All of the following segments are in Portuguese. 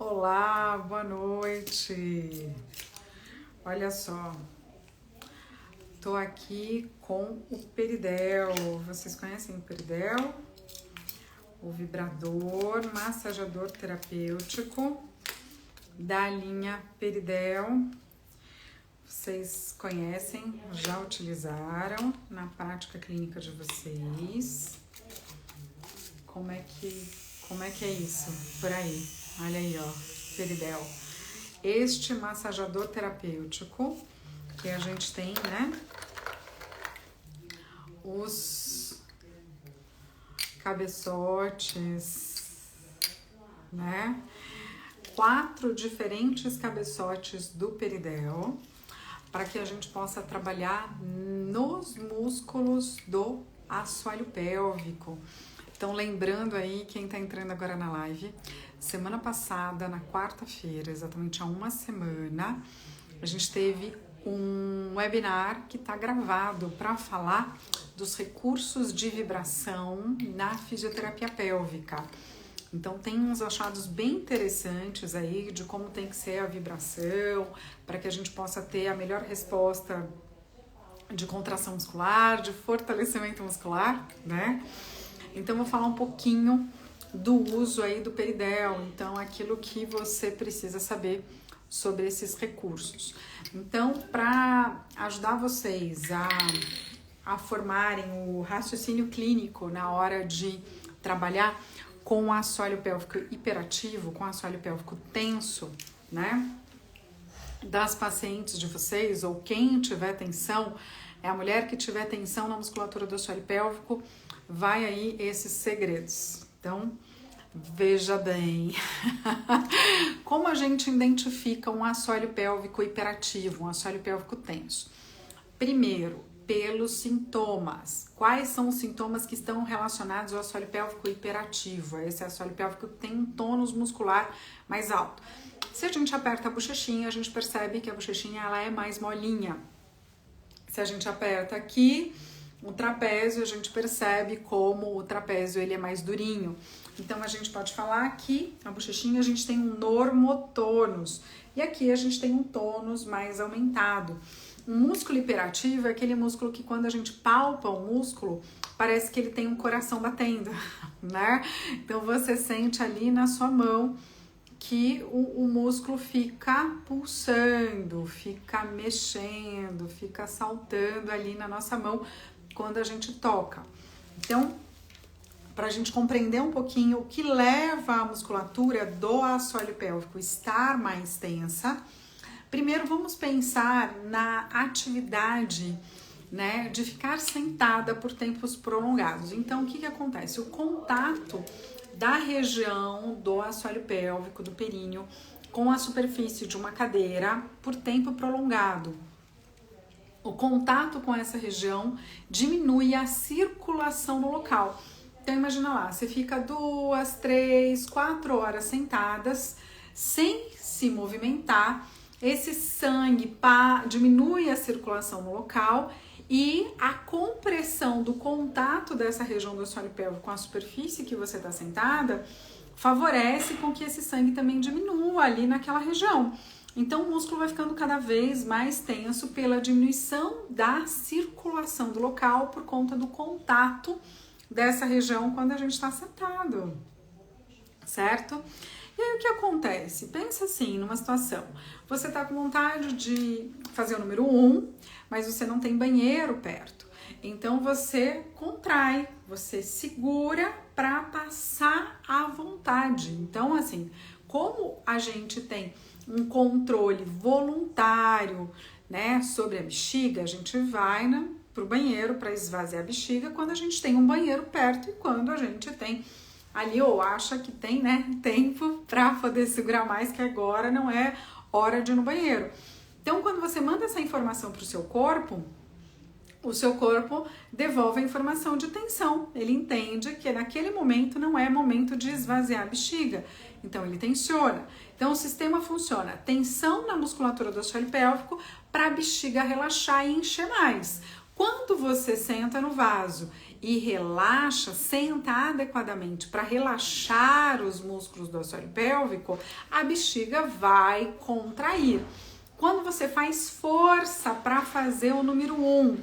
Olá, boa noite. Olha só, tô aqui com o Peridel. Vocês conhecem o Peridel? O vibrador, massageador terapêutico da linha Peridel. Vocês conhecem, já utilizaram na prática clínica de vocês. Como é que é isso por aí? Olha aí, ó, Peridel. Este massageador terapêutico que a gente tem, né? Os cabeçotes, né? 4 diferentes cabeçotes do Peridel para que a gente possa trabalhar nos músculos do assoalho pélvico. Então, lembrando aí, quem tá entrando agora na live, semana passada, na quarta-feira, exatamente há uma semana, a gente teve um webinar que tá gravado para falar dos recursos de vibração na fisioterapia pélvica. Então, tem uns achados bem interessantes aí de como tem que ser a vibração, para que a gente possa ter a melhor resposta de contração muscular, de fortalecimento muscular, né? Então, vou falar um pouquinho do uso aí do Peridel, então aquilo que você precisa saber sobre esses recursos. Então, para ajudar vocês a formarem o raciocínio clínico na hora de trabalhar com o assoalho pélvico hiperativo, com o assoalho pélvico tenso, né? Das pacientes de vocês, ou quem tiver tensão, é a mulher que tiver tensão na musculatura do assoalho pélvico, vai aí esses segredos. Então, veja bem, como a gente identifica um assoalho pélvico hiperativo, um assoalho pélvico tenso? Primeiro, pelos sintomas. Quais são os sintomas que estão relacionados ao assoalho pélvico hiperativo? Esse assoalho pélvico que tem um tônus muscular mais alto. Se a gente aperta a bochechinha, a gente percebe que a bochechinha ela é mais molinha. Se a gente aperta aqui o trapézio, a gente percebe como o trapézio ele é mais durinho. Então, a gente pode falar que a bochechinha a gente tem um normotônus e aqui a gente tem um tônus mais aumentado. O músculo hiperativo é aquele músculo que quando a gente palpa o músculo, parece que ele tem um coração batendo, né? Então, você sente ali na sua mão que o músculo fica pulsando, fica mexendo, fica saltando ali na nossa mão quando a gente toca. Então, para a gente compreender um pouquinho o que leva a musculatura do assoalho pélvico estar mais tensa, primeiro vamos pensar na atividade, né, de ficar sentada por tempos prolongados. Então, o que acontece? O contato da região do assoalho pélvico, do períneo, com a superfície de uma cadeira por tempo prolongado. O contato com essa região diminui a circulação no local. Então, imagina lá, você fica 2, 3, 4 horas sentadas, sem se movimentar, esse sangue diminui a circulação no local e a compressão do contato dessa região do assoalho pélvico com a superfície que você está sentada favorece com que esse sangue também diminua ali naquela região. Então, o músculo vai ficando cada vez mais tenso pela diminuição da circulação do local por conta do contato dessa região quando a gente está sentado, certo? E aí, o que acontece? Pensa assim, numa situação, você tá com vontade de fazer o número 1, mas você não tem banheiro perto. Então, você contrai, você segura para passar à vontade. Então, assim, como a gente tem um controle voluntário, né, sobre a bexiga, a gente vai pro banheiro para esvaziar a bexiga quando a gente tem um banheiro perto e quando a gente tem ali ou acha que tem, né, tempo para poder segurar mais, que agora não é hora de ir no banheiro. Então, quando você manda essa informação para o seu corpo devolve a informação de tensão. Ele entende que naquele momento não é momento de esvaziar a bexiga. Então, ele tensiona. Então, o sistema funciona. Tensão na musculatura do assoalho pélvico para a bexiga relaxar e encher mais. Quando você senta no vaso e relaxa, senta adequadamente para relaxar os músculos do assoalho pélvico, a bexiga vai contrair. Quando você faz força para fazer o número 1,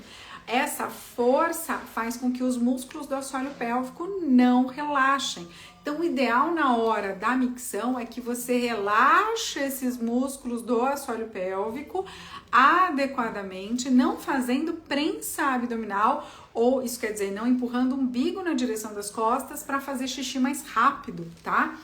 essa força faz com que os músculos do assoalho pélvico não relaxem. Então, o ideal na hora da micção é que você relaxe esses músculos do assoalho pélvico adequadamente, não fazendo prensa abdominal, ou isso quer dizer, não empurrando o umbigo na direção das costas para fazer xixi mais rápido, tá?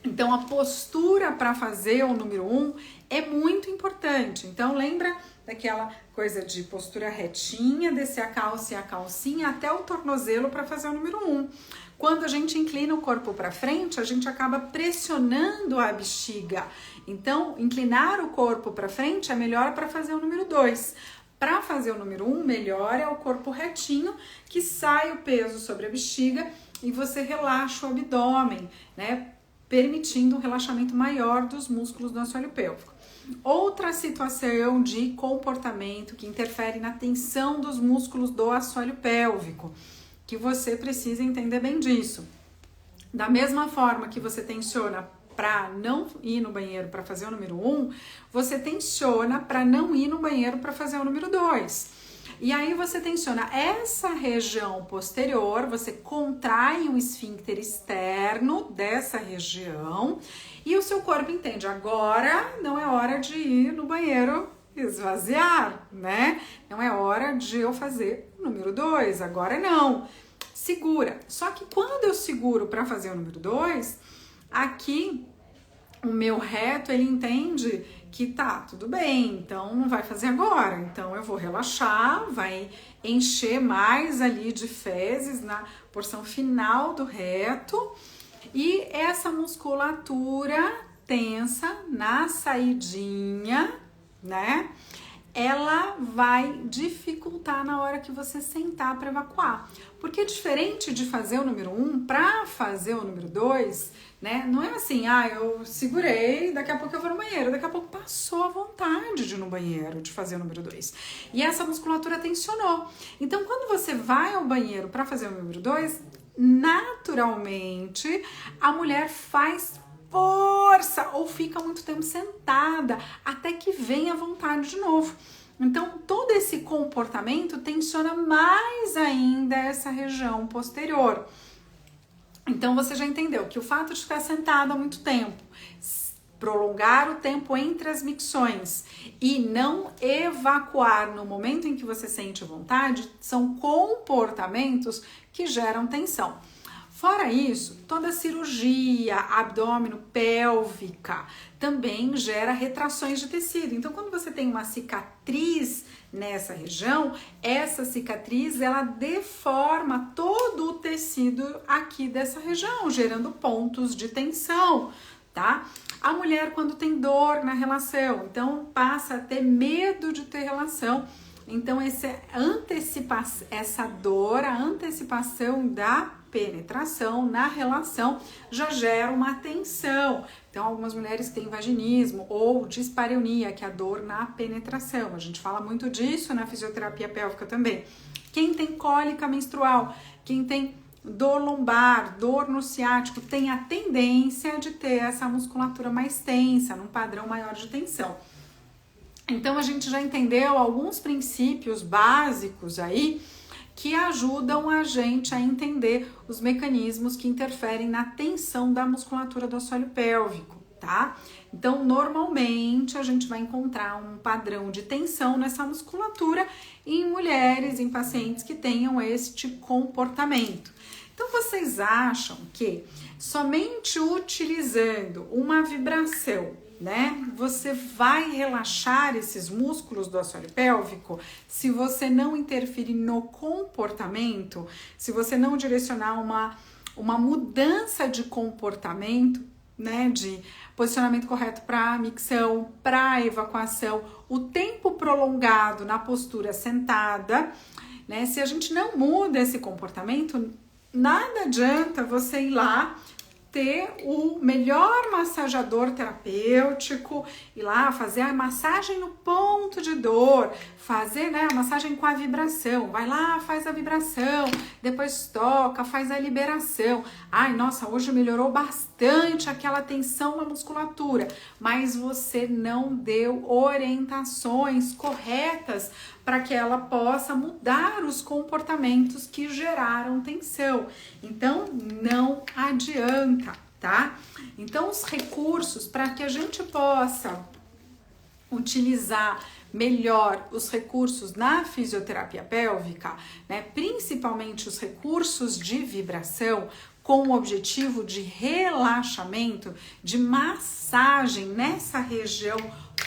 Então, a postura para fazer o número 1 é muito importante. Então, lembra daquela coisa de postura retinha, descer a calça e a calcinha até o tornozelo para fazer o número 1. Quando a gente inclina o corpo para frente, a gente acaba pressionando a bexiga. Então, inclinar o corpo para frente é melhor para fazer o número 2. Para fazer o número 1, melhor é o corpo retinho, que sai o peso sobre a bexiga e você relaxa o abdômen, né? Permitindo um relaxamento maior dos músculos do assoalho pélvico. Outra situação de comportamento que interfere na tensão dos músculos do assoalho pélvico, que você precisa entender bem disso. Da mesma forma que você tensiona para não ir no banheiro para fazer o número 1, você tensiona para não ir no banheiro para fazer o número 2. E aí você tensiona essa região posterior, você contrai o esfíncter externo dessa região e o seu corpo entende, agora não é hora de ir no banheiro esvaziar, né? Não é hora de eu fazer o número 2, agora não. Segura. Só que quando eu seguro para fazer o número 2, aqui o meu reto, ele entende que tá, tudo bem, então não vai fazer agora, então eu vou relaxar, vai encher mais ali de fezes na porção final do reto e essa musculatura tensa na saidinha, né? Ela vai dificultar na hora que você sentar para evacuar. Porque diferente de fazer o número 1, para fazer o número 2, né? Não é assim, eu segurei, daqui a pouco eu vou no banheiro, daqui a pouco passou a vontade de ir no banheiro, de fazer o número 2. E essa musculatura tensionou. Então, quando você vai ao banheiro para fazer o número 2, naturalmente a mulher faz força ou fica muito tempo sentada até que venha a vontade de novo. Então, todo esse comportamento tensiona mais ainda essa região posterior. Então, você já entendeu que o fato de ficar sentado há muito tempo, prolongar o tempo entre as micções e não evacuar no momento em que você sente vontade, são comportamentos que geram tensão. Fora isso, toda cirurgia abdômeno-pélvica também gera retrações de tecido. Então, quando você tem uma cicatriz nessa região, essa cicatriz ela deforma todo o tecido aqui dessa região, gerando pontos de tensão, tá? A mulher, quando tem dor na relação, então passa a ter medo de ter relação. Então, essa dor, a antecipação da penetração na relação já gera uma tensão. Então, algumas mulheres têm vaginismo ou dispareunia, que é a dor na penetração. A gente fala muito disso na fisioterapia pélvica também. Quem tem cólica menstrual, quem tem dor lombar, dor no ciático, tem a tendência de ter essa musculatura mais tensa, num padrão maior de tensão. Então, a gente já entendeu alguns princípios básicos aí que ajudam a gente a entender os mecanismos que interferem na tensão da musculatura do assoalho pélvico, tá? Então, normalmente, a gente vai encontrar um padrão de tensão nessa musculatura em mulheres, em pacientes que tenham este comportamento. Então, vocês acham que somente utilizando uma vibração, né, você vai relaxar esses músculos do assoalho pélvico se você não interferir no comportamento, se você não direcionar uma mudança de comportamento, né, de posicionamento correto para micção, para evacuação, o tempo prolongado na postura sentada, né, se a gente não muda esse comportamento, nada adianta você ir lá ter o melhor massageador terapêutico, ir lá fazer a massagem no ponto de dor, fazer, né, a massagem com a vibração, vai lá, faz a vibração, depois toca, faz a liberação. Ai, nossa, hoje melhorou bastante aquela tensão na musculatura, mas você não deu orientações corretas para que ela possa mudar os comportamentos que geraram tensão. Então, não adianta, tá? Então, os recursos para que a gente possa utilizar melhor os recursos na fisioterapia pélvica, né? Principalmente os recursos de vibração, com o objetivo de relaxamento, de massagem nessa região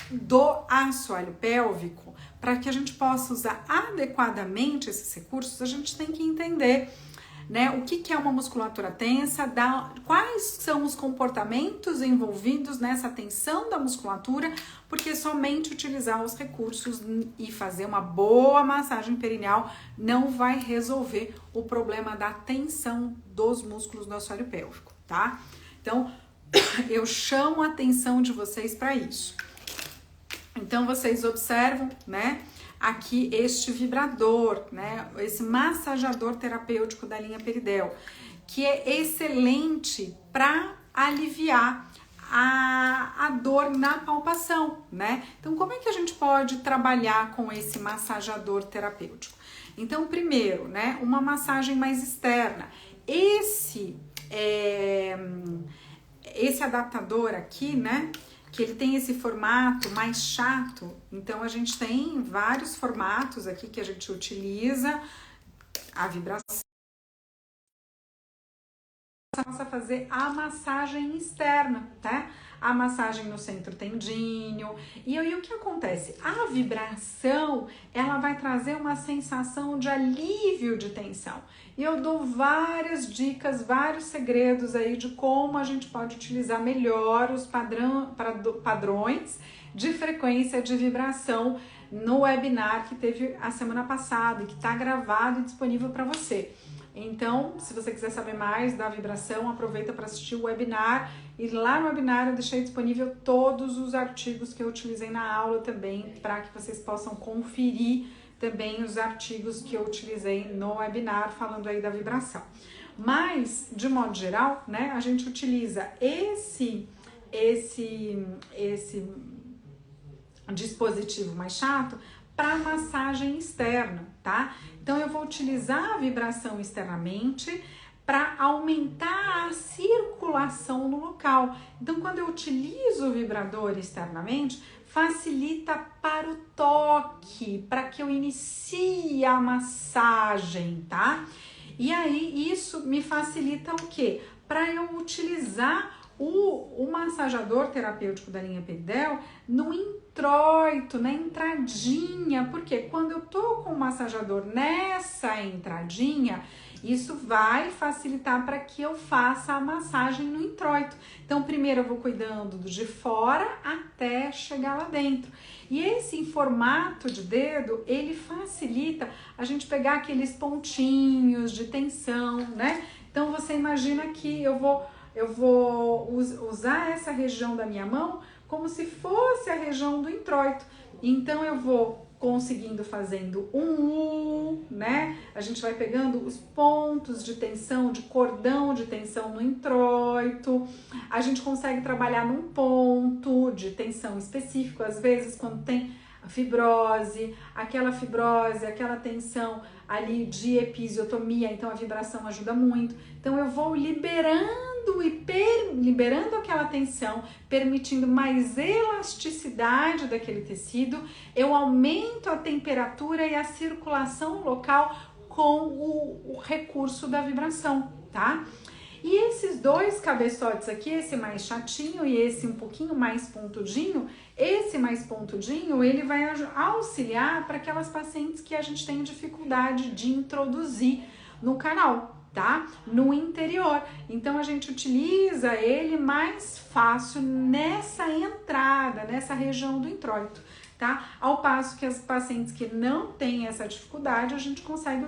do assoalho pélvico, para que a gente possa usar adequadamente esses recursos, a gente tem que entender, né, o que é uma musculatura tensa, quais são os comportamentos envolvidos nessa tensão da musculatura, porque somente utilizar os recursos e fazer uma boa massagem perineal não vai resolver o problema da tensão dos músculos do assoalho pélvico, tá? Então, eu chamo a atenção de vocês para isso. Então, vocês observam, né, aqui este vibrador, né, esse massageador terapêutico da linha Peridel, que é excelente para aliviar a dor na palpação, né? Então, como é que a gente pode trabalhar com esse massageador terapêutico? Então, primeiro, né, uma massagem mais externa. Esse adaptador aqui, né, que ele tem esse formato mais chato, então a gente tem vários formatos aqui que a gente utiliza, a vibração, possa fazer a massagem externa, tá? A massagem no centro tendíneo. E aí o que acontece? A vibração, ela vai trazer uma sensação de alívio de tensão. E eu dou várias dicas, vários segredos aí de como a gente pode utilizar melhor os padrões de frequência de vibração no webinar que teve a semana passada e que está gravado e disponível para você. Então, se você quiser saber mais da vibração, aproveita para assistir o webinar. E lá no webinar eu deixei disponível todos os artigos que eu utilizei na aula também, para que vocês possam conferir também os artigos que eu utilizei no webinar, falando aí da vibração. Mas, de modo geral, né, a gente utiliza esse dispositivo mais chato para massagem externa, tá? Então, eu vou utilizar a vibração externamente para aumentar a circulação no local. Então, quando eu utilizo o vibrador externamente, facilita para o toque, para que eu inicie a massagem, tá? E aí, isso me facilita o quê? Para eu utilizar o massageador terapêutico da linha Peridel no introito, na entradinha, porque quando eu tô com o massageador nessa entradinha, isso vai facilitar para que eu faça a massagem no introito. Então, primeiro eu vou cuidando do de fora até chegar lá dentro. E esse em formato de dedo, ele facilita a gente pegar aqueles pontinhos de tensão, né? Então, você imagina que eu vou usar essa região da minha mão como se fosse a região do introito. Então, eu vou conseguindo fazendo um U, né? A gente vai pegando os pontos de tensão, de cordão de tensão no introito. A gente consegue trabalhar num ponto de tensão específico, às vezes quando tem fibrose, aquela tensão ali de episiotomia, então a vibração ajuda muito. Então eu vou liberando aquela tensão, permitindo mais elasticidade daquele tecido, eu aumento a temperatura e a circulação local com o recurso da vibração, tá? E esses dois cabeçotes aqui, esse mais chatinho e esse um pouquinho mais pontudinho, ele vai auxiliar para aquelas pacientes que a gente tem dificuldade de introduzir no canal, tá? No interior. Então, a gente utiliza ele mais fácil nessa entrada, nessa região do introito, tá? Ao passo que as pacientes que não têm essa dificuldade, a gente consegue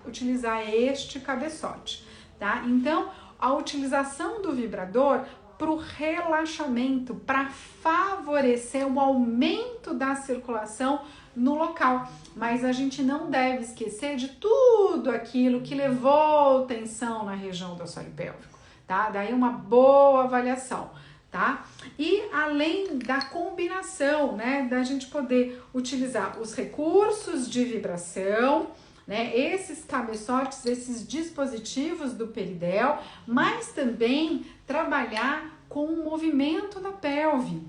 utilizar este cabeçote, tá? Então, a utilização do vibrador para o relaxamento, para favorecer o aumento da circulação no local. Mas a gente não deve esquecer de tudo aquilo que levou tensão na região do assoalho pélvico, tá? Daí uma boa avaliação, tá? E além da combinação, né, da gente poder utilizar os recursos de vibração, né, esses cabeçotes, esses dispositivos do peridel, mas também trabalhar com o movimento da pelve.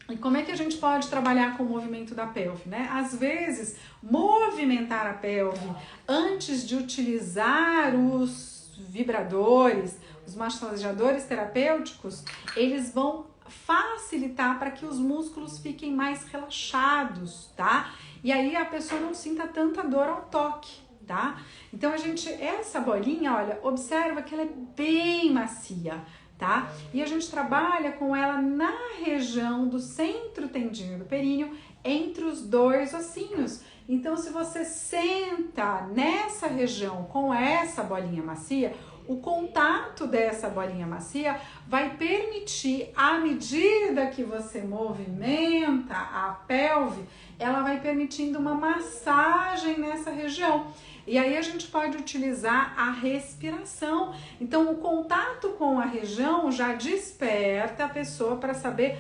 E como é que a gente pode trabalhar com o movimento da pelve, né? Às vezes, movimentar a pelve antes de utilizar os vibradores, os massageadores terapêuticos, eles vão facilitar para que os músculos fiquem mais relaxados, tá? E aí a pessoa não sinta tanta dor ao toque, tá? Então essa bolinha, olha, observa que ela é bem macia, tá? E a gente trabalha com ela na região do centro tendíneo do períneo, entre os dois ossinhos. Então, se você senta nessa região com essa bolinha macia, o contato dessa bolinha macia vai permitir, à medida que você movimenta a pelve, ela vai permitindo uma massagem nessa região. E aí a gente pode utilizar a respiração. Então, o contato com a região já desperta a pessoa para saber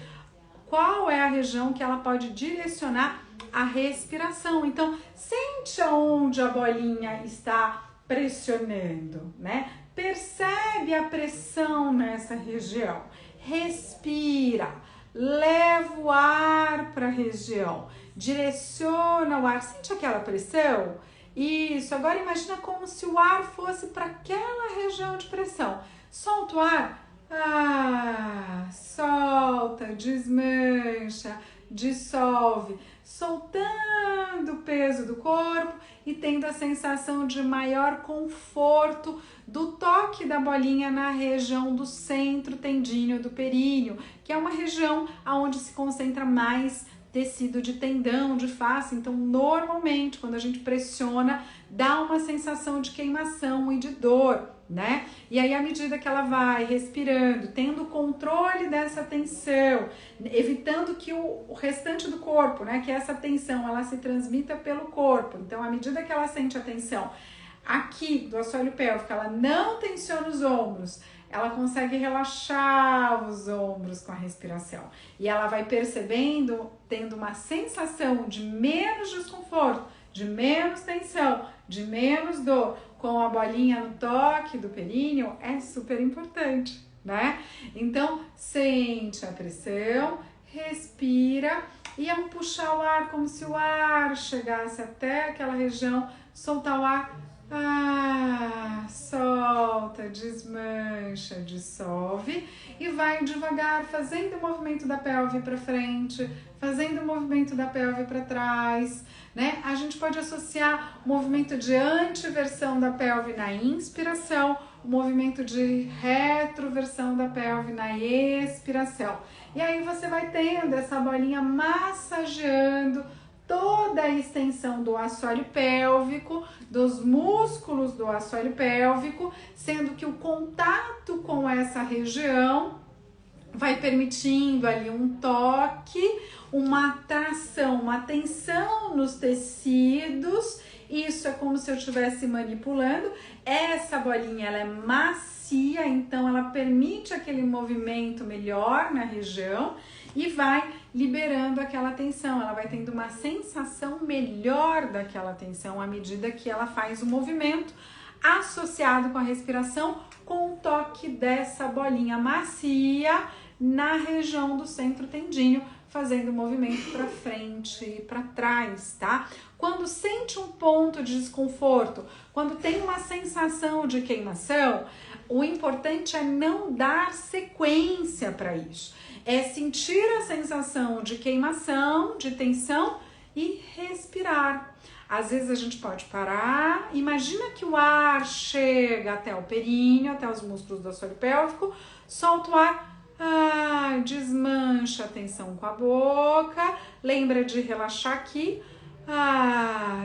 qual é a região que ela pode direcionar a respiração. Então, sente aonde a bolinha está pressionando, né? Percebe a pressão nessa região. Respira, leva o ar para a região, direciona o ar. Sente aquela pressão? Isso, agora imagina como se o ar fosse para aquela região de pressão. Solta o ar. Solta, desmancha, dissolve, soltando o peso do corpo e tendo a sensação de maior conforto do toque da bolinha na região do centro tendíneo do períneo, que é uma região onde se concentra mais tecido de tendão, de face. Então, normalmente, quando a gente pressiona, dá uma sensação de queimação e de dor, né? E aí, à medida que ela vai respirando, tendo controle dessa tensão, evitando que o restante do corpo, né, que essa tensão, ela se transmita pelo corpo. Então, à medida que ela sente a tensão aqui do assoalho pélvico, ela não tensiona os ombros, ela consegue relaxar os ombros com a respiração. E ela vai percebendo, tendo uma sensação de menos desconforto, de menos tensão, de menos dor, com a bolinha no toque do períneo, é super importante, né? Então, sente a pressão, respira e ao puxar o ar, como se o ar chegasse até aquela região, soltar o ar. Solta, desmancha, dissolve e vai devagar fazendo o movimento da pelve para frente, fazendo o movimento da pelve para trás, né? A gente pode associar o movimento de antiversão da pelve na inspiração, o movimento de retroversão da pelve na expiração. E aí você vai tendo essa bolinha massageando toda a extensão do assoalho pélvico, dos músculos do assoalho pélvico, sendo que o contato com essa região vai permitindo ali um toque, uma atração, uma tensão nos tecidos. Isso é como se eu estivesse manipulando. Essa bolinha, ela é macia, então ela permite aquele movimento melhor na região e vai liberando aquela tensão, ela vai tendo uma sensação melhor daquela tensão à medida que ela faz o movimento associado com a respiração, com o toque dessa bolinha macia na região do centro tendíneo, fazendo o movimento para frente e para trás, tá? Quando sente um ponto de desconforto, quando tem uma sensação de queimação, o importante é não dar sequência para isso. É sentir a sensação de queimação, de tensão e respirar. Às vezes a gente pode parar, imagina que o ar chega até o períneo, até os músculos do assoalho pélvico, solta o ar, desmancha a tensão com a boca, lembra de relaxar aqui,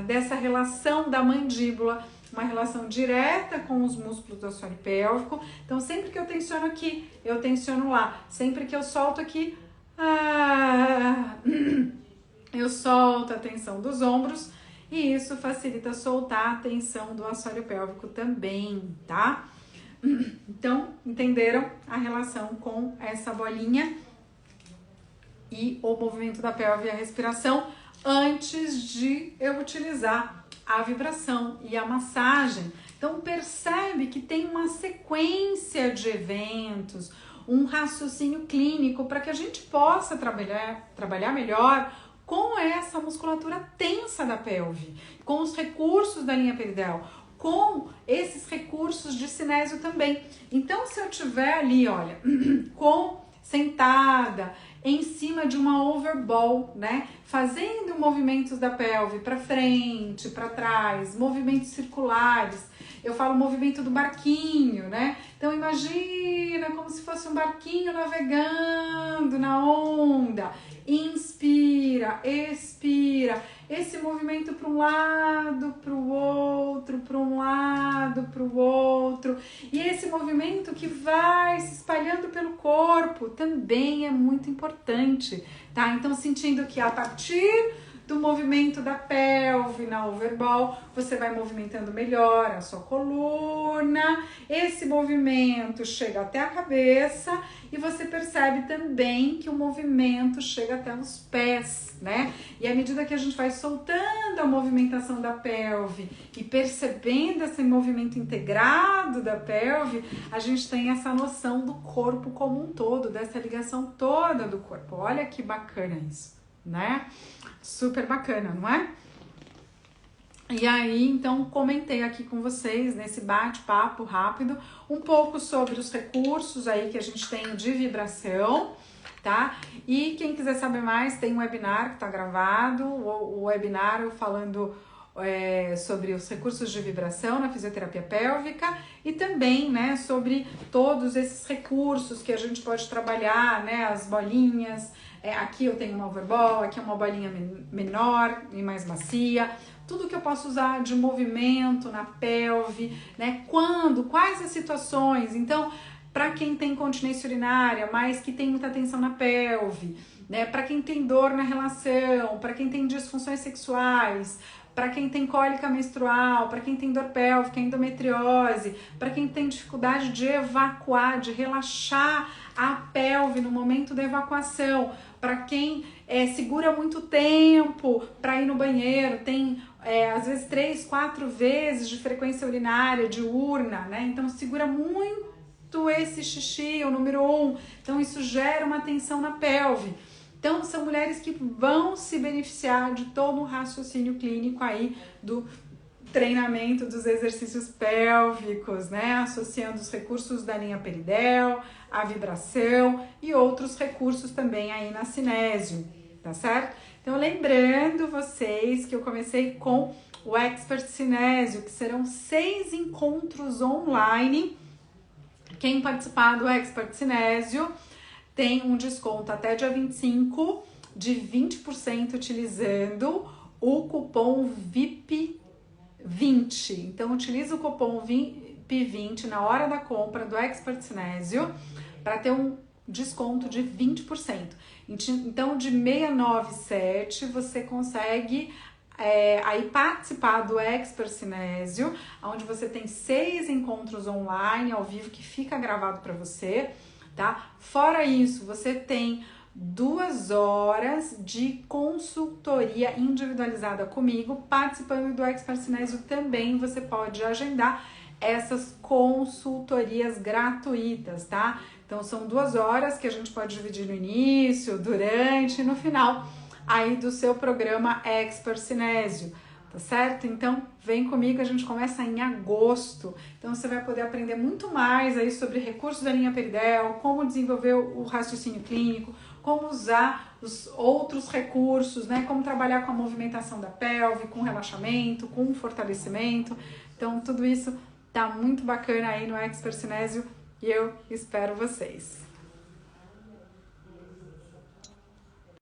dessa relação da mandíbula uma relação direta com os músculos do assoalho pélvico. Então, sempre que eu tensiono aqui, eu tensiono lá. Sempre que eu solto aqui, eu solto a tensão dos ombros e isso facilita soltar a tensão do assoalho pélvico também, tá? Então, entenderam a relação com essa bolinha e o movimento da pelve e a respiração antes de eu utilizar a vibração e a massagem. Então, percebe que tem uma sequência de eventos, um raciocínio clínico para que a gente possa trabalhar melhor com essa musculatura tensa da pelve, com os recursos da linha peridial, com esses recursos de cinésio também. Então, se eu tiver ali, olha, sentada em cima de uma overball, né, fazendo movimentos da pelve para frente, para trás, movimentos circulares, eu falo movimento do barquinho, né? Então imagina como se fosse um barquinho navegando na onda. Inspira, expira, esse movimento para um lado, para o outro, para um lado, para o outro. E esse movimento que vai se espalhando pelo corpo também é muito importante, tá? Então sentindo que a partir do movimento da pelve na overball, você vai movimentando melhor a sua coluna, esse movimento chega até a cabeça e você percebe também que o movimento chega até os pés, né? E à medida que a gente vai soltando a movimentação da pelve e percebendo esse movimento integrado da pelve, a gente tem essa noção do corpo como um todo, dessa ligação toda do corpo. Olha que bacana isso, né? Super bacana, não é? E aí, então, comentei aqui com vocês, nesse bate-papo rápido, um pouco sobre os recursos aí que a gente tem de vibração, tá? E quem quiser saber mais, tem um webinar que tá gravado, o webinar falando sobre os recursos de vibração na fisioterapia pélvica e também, né, sobre todos esses recursos que a gente pode trabalhar, né, as bolinhas. Aqui eu tenho uma overball, aqui é uma bolinha menor e mais macia, tudo que eu posso usar de movimento na pelve, né? Quais as situações? Então, para quem tem incontinência urinária, mas que tem muita tensão na pelve, né? Para quem tem dor na relação, para quem tem disfunções sexuais, para quem tem cólica menstrual, para quem tem dor pélvica, endometriose, para quem tem dificuldade de evacuar, de relaxar a pelve no momento da evacuação, para quem segura muito tempo para ir no banheiro, tem às vezes 3, 4 vezes de frequência urinária, diurna, né? Então segura muito esse xixi, o número 1, então isso gera uma tensão na pelve. Então, são mulheres que vão se beneficiar de todo o raciocínio clínico aí do treinamento dos exercícios pélvicos, né? Associando os recursos da linha peridel, a vibração e outros recursos também aí na cinésio, tá certo? Então, lembrando vocês que eu comecei com o Expert Cinésio, que serão 6 encontros online. Quem participar do Expert Cinésio tem um desconto até dia 25 de 20% utilizando o cupom VIP20. Então, utiliza o cupom VIP20 na hora da compra do Expert Cinésio para ter um desconto de 20%. Então, de 697 você consegue aí participar do Expert Cinésio, onde você tem 6 encontros online ao vivo que fica gravado para você. Tá? Fora isso, você tem 2 horas de consultoria individualizada comigo. Participando do Expert Cinésio também você pode agendar essas consultorias gratuitas, tá? Então são 2 horas que a gente pode dividir no início, durante e no final aí do seu programa Expert Cinésio. Tá certo? Então, vem comigo, a gente começa em agosto. Então, você vai poder aprender muito mais aí sobre recursos da linha peridel, como desenvolver o raciocínio clínico, como usar os outros recursos, né? Como trabalhar com a movimentação da pelve, com relaxamento, com fortalecimento. Então, tudo isso tá muito bacana aí no Expert Cinésio e eu espero vocês.